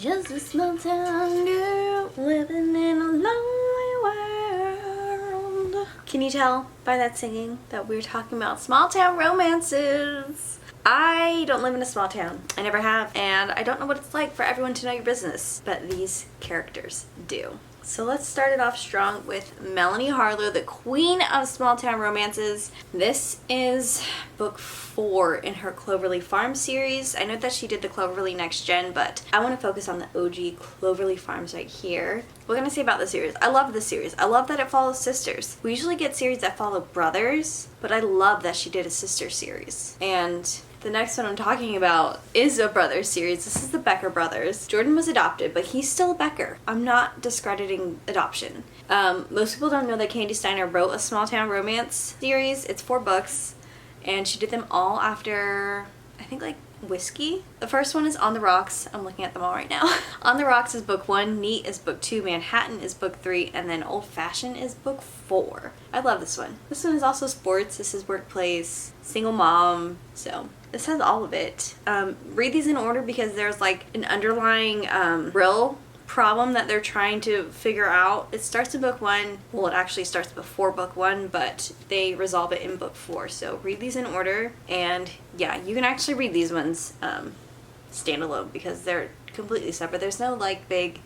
Just a small town girl living in a lonely world. Can you tell by that singing that we're talking about small town romances? I don't live in a small town. I never have, and I don't know what it's like for everyone to know your business, but these characters do. So let's start it off strong with Melanie Harlow, the queen of small town romances. This is book 4 in her Cloverleaf Farm series. I know that she did the Cloverleaf Next Gen, but I want to focus on the OG Cloverleaf Farms right here. What can I say about the series? I love this series. I love that it follows sisters. We usually get series that follow brothers, but I love that she did a sister series. And the next one I'm talking about is a brother series. This is the Becker brothers. Jordan was adopted, but he's still a Becker. I'm not discrediting adoption. Most people don't know that Candy Steiner wrote a small town romance series. It's 4 books, and she did them all after, I think, like Whiskey. The first one is On the Rocks. I'm looking at them all right now. On the Rocks is book 1, Neat is book 2, Manhattan is book 3, and then Old Fashioned is book 4. I love this one. This one is also sports. This is workplace, single mom, so this has all of it. Read these in order because there's like an underlying real problem that they're trying to figure out. It starts in book 1. Well, it actually starts before book 1, but they resolve it in book 4. So read these in order, and yeah, you can actually read these ones standalone because they're completely separate. There's no like big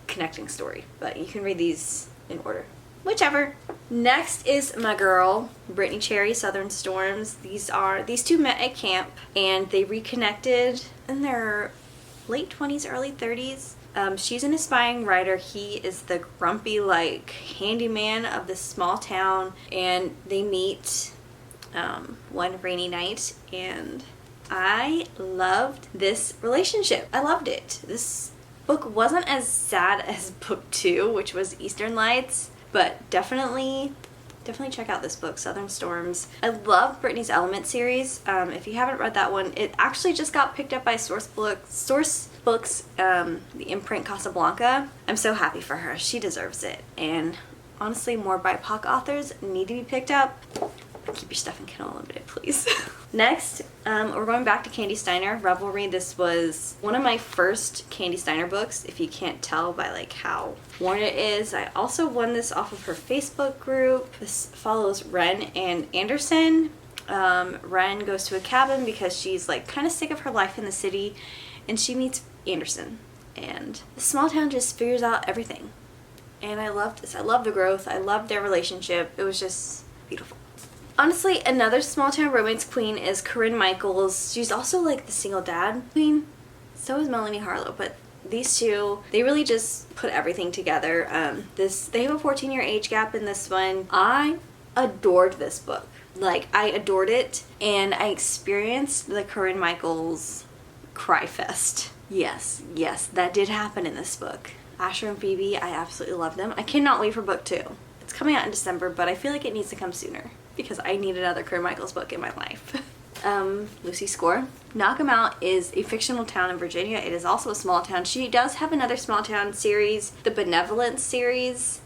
connecting story, but you can read these in order. Whichever. Next is my girl, Brittany Cherry, Southern Storms. These two met at camp and they reconnected in their late 20s, early 30s. She's an aspiring writer. He is the grumpy, like, handyman of this small town, and they meet one rainy night, and I loved this relationship. I loved it. This book wasn't as sad as book 2, which was Eastern Lights, but definitely check out this book, Southern Storms. I love Brittany's Element series. If you haven't read that one, it actually just got picked up by Source Books, the imprint Casablanca. I'm so happy for her. She deserves it. And honestly, more BIPOC authors need to be picked up. Keep your stuff in Kindle Unlimited, please. Next, we're going back to Candy Steiner, Revelry. This was one of my first Candy Steiner books, if you can't tell by like how worn it is. I also won this off of her Facebook group. This follows Wren and Anderson. Wren goes to a cabin because she's like kind of sick of her life in the city, and she meets Anderson. And the small town just figures out everything. And I loved this. I loved the growth. I loved their relationship. It was just beautiful. Honestly, another small town romance queen is Corinne Michaels. She's also like the single dad queen. So is Melanie Harlow, but these two, they really just put everything together. They have a 14-year age gap in this one. I adored this book. Like, I adored it, and I experienced the Corinne Michaels cry fest. Yes, that did happen in this book. Asher and Phoebe, I absolutely love them. I cannot wait for book 2. It's coming out in December, but I feel like it needs to come sooner because I need another Corinne Michaels book in my life. Lucy Score. Knock 'Em Out is a fictional town in Virginia. It is also a small town. She does have another small town series, the Benevolence series.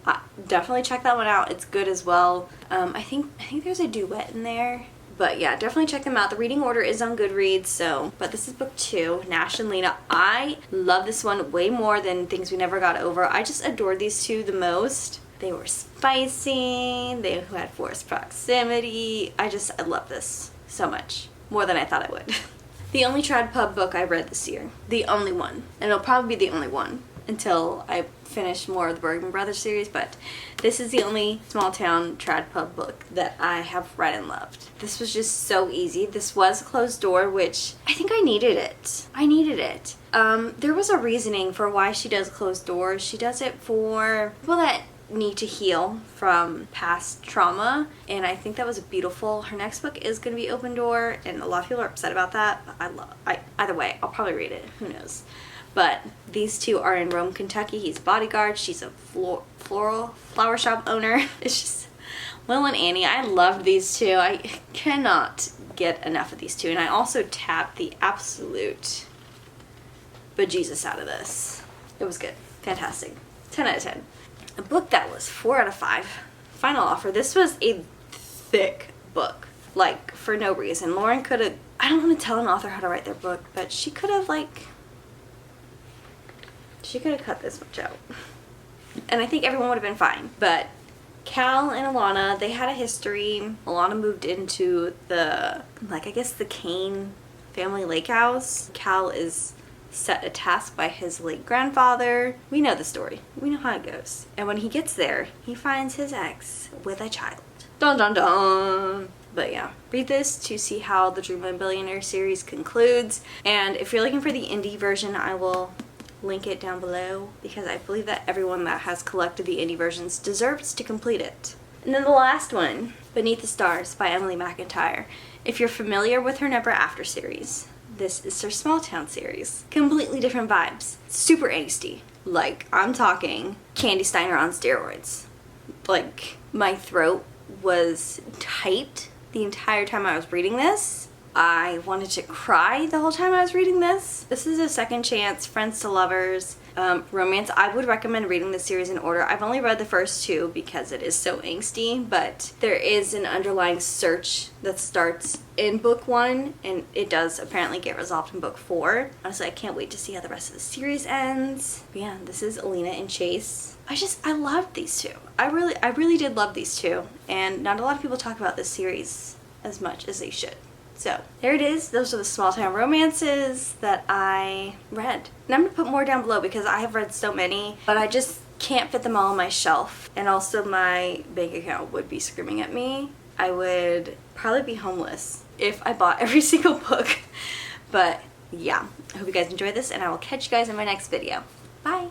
Definitely check that one out. It's good as well. I think there's a duet in there. But yeah, definitely check them out. The reading order is on Goodreads, but this is book 2, Nash and Lena. I love this one way more than Things We Never Got Over. I just adored these two the most. They were spicy, they had forced proximity. I love this so much. More than I thought I would. The only trad pub book I read this year. The only one. And it'll probably be the only one until I finish more of the Bergman Brothers series, but this is the only small town trad pub book that I have read and loved. This was just so easy. This was a closed door, which I think I needed it. There was a reasoning for why she does closed doors. She does it for people that need to heal from past trauma, and I think that was beautiful. Her next book is going to be Open Door, and a lot of people are upset about that, but either way, I'll probably read it. Who knows? But these two are in Rome, Kentucky. He's a bodyguard. She's a flower shop owner. It's just Will and Annie. I loved these two. I cannot get enough of these two, and I also tapped the absolute bejesus out of this. It was good. Fantastic. 10 out of 10. A book that was 4 out of 5. Final offer. This was a thick book. Like, for no reason. Lauren could have... I don't want to tell an author how to write their book, but she could have, like... She could have cut this much out. And I think everyone would have been fine. But Cal and Alana, they had a history. Alana moved into the, like, I guess the Kane family lake house. Cal is set a task by his late grandfather. We know the story. We know how it goes. And when he gets there, he finds his ex with a child. Dun dun dun! But yeah, read this to see how the Dreamland Billionaire series concludes. And if you're looking for the indie version, I will link it down below because I believe that everyone that has collected the indie versions deserves to complete it. And then the last one, Beneath the Stars by Emily McIntyre. If you're familiar with her Never After series, this is her Small Town series. Completely different vibes. Super angsty. Like, I'm talking Candy Steiner on steroids. Like, my throat was tight the entire time I was reading this. I wanted to cry the whole time I was reading this. This is a second chance, friends to lovers, romance. I would recommend reading this series in order. I've only read the first two because it is so angsty, but there is an underlying search that starts in book 1 and it does apparently get resolved in book 4. Honestly, I can't wait to see how the rest of the series ends. But yeah, this is Alina and Chase. I loved these two. I really did love these two, and not a lot of people talk about this series as much as they should. So there it is. Those are the small town romances that I read. And I'm going to put more down below because I have read so many, but I just can't fit them all on my shelf. And also my bank account would be screaming at me. I would probably be homeless if I bought every single book. But yeah, I hope you guys enjoyed this and I will catch you guys in my next video. Bye!